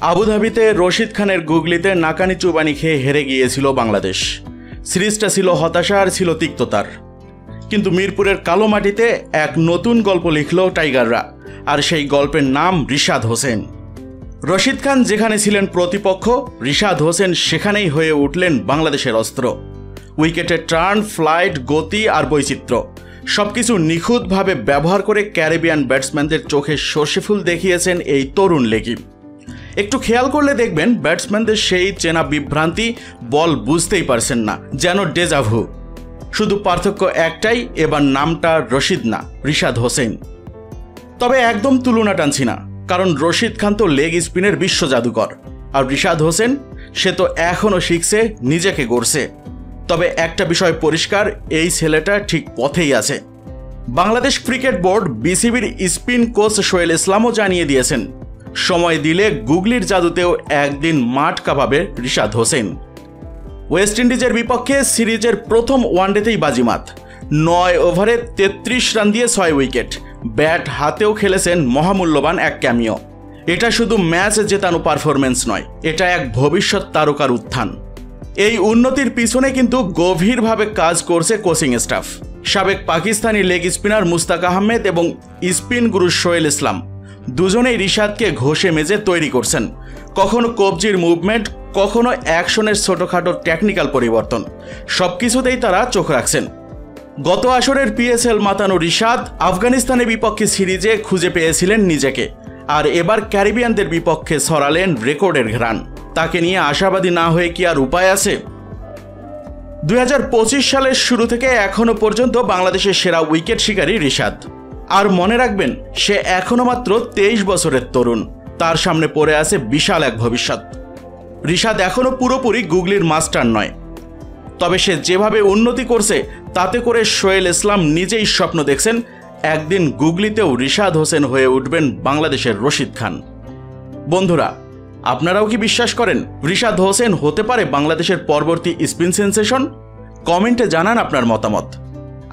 আবুধাবিতে রশিদ খানের গুগলিতে নাকানি চুবানি খেয়ে হেরে গিয়েছিল বাংলাদেশ। সিরিজটা ছিল হতাশা আর ছিল তিক্ততার। কিন্তু মিরপুরের কালো মাটিতে এক নতুন গল্প লিখল টাইগাররা, আর সেই গল্পের নাম রিশাদ হোসেন। রশিদ খান যেখানে ছিলেন প্রতিপক্ষ, রিশাদ হোসেন সেখানেই হয়ে উঠলেন বাংলাদেশের অস্ত্র। উইকেটের টার্ন, ফ্লাইট, গতি আর বৈচিত্র্য সবকিছু নিখুঁতভাবে ব্যবহার করে ক্যারিবিয়ান ব্যাটসম্যানদের চোখে সর্ষে ফুল দেখিয়েছেন এই তরুণ লেগি। একটু খেয়াল করলে দেখবেন ব্যাটসম্যানদের সেই চেনা বিভ্রান্তি, বল বুঝতেই পারছেন না, যেন ডেজাভু। শুধু পার্থক্য একটাই, এবার নামটা রশিদ না, রিশাদ হোসেন। তবে একদম তুলনা টানছি না, কারণ রশিদ খান তো লেগ স্পিনের বিশ্ব জাদুকর, আর রিশাদ হোসেন সে তো এখনও শিখছে, নিজেকে গড়ছে। তবে একটা বিষয় পরিষ্কার, এই ছেলেটা ঠিক পথেই আছে। বাংলাদেশ ক্রিকেট বোর্ড বিসিবির স্পিন কোচ সোহেল ইসলামও জানিয়ে দিয়েছেন, সময় দিলে গুগলির জাদুতেও একদিন মাঠ কাঁপাবে রিশাদ হোসেন। ওয়েস্ট ইন্ডিজের বিপক্ষে সিরিজের প্রথম ওয়ানডেতেই বাজিমাত। 9 ওভারে 33 রান দিয়ে 6 উইকেট। ব্যাট হাতেও খেলেছেন মহামূল্যবান এক ক্যামিও। এটা শুধু ম্যাচ জেতানো পারফরমেন্স নয়, এটা এক ভবিষ্যৎ তারকার উত্থান। এই উন্নতির পিছনে কিন্তু গভীরভাবে কাজ করছে কোচিং স্টাফ। সাবেক পাকিস্তানি লেগ স্পিনার মুস্তাক আহমেদ এবং স্পিন গুরু সোহেল ইসলাম দুজনেই রিশাদকে ঘষে মেজে তৈরি করছেন। কখনো কবজির মুভমেন্ট, কখনো অ্যাকশনের ছোটখাটো টেকনিক্যাল পরিবর্তন, সবকিছুতেই তারা চোখ রাখছেন। গত আসরের পিএসএল মাতানো রিশাদ আফগানিস্তানের বিপক্ষে সিরিজে খুঁজে পেয়েছিলেন নিজেকে, আর এবার ক্যারিবিয়ানদের বিপক্ষে ছড়ালেন রেকর্ডের ঘ্রাণ। তাকে নিয়ে আশাবাদী না হয়ে কি আর উপায় আছে? 2025 সালের শুরু থেকে এখনো পর্যন্ত বাংলাদেশের সেরা উইকেট শিকারী রিশাদ। আর মনে রাখবেন, সে এখনো মাত্র 23 বছরের তরুণ। তার সামনে পড়ে আছে বিশাল এক ভবিষ্যৎ। রিশাদ এখনো পুরোপুরি গুগলির মাস্টার নয়, তবে সে যেভাবে উন্নতি করছে তাতে করে সোহেল ইসলাম নিজেই স্বপ্ন দেখছেন একদিন গুগলিতেও রিশাদ হোসেন হয়ে উঠবেন বাংলাদেশের রশিদ খান। বন্ধুরা, আপনারাও কি বিশ্বাস করেন রিশাদ হোসেন হতে পারে বাংলাদেশের পরবর্তী স্পিন সেন্সেশন? কমেন্টে জানান আপনার মতামত।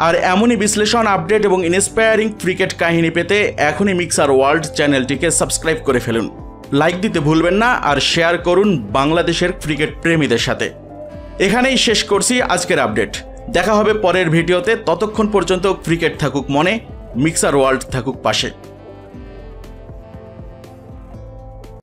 আর এমনই বিশ্লেষণ, আপডেট এবং ইন্সপায়ারিং ক্রিকেট কাহিনী পেতে এখনই মিক্সার ওয়ার্ল্ড চ্যানেলটিকে সাবস্ক্রাইব করে ফেলুন। লাইক দিতে ভুলবেন না, আর শেয়ার করুন বাংলাদেশের ক্রিকেট প্রেমীদের সাথে। এখানেই শেষ করছি আজকের আপডেট। দেখা হবে পরের ভিডিওতে। ততক্ষণ পর্যন্ত ক্রিকেট থাকুক মনে, মিক্সার ওয়ার্ল্ড থাকুক পাশে।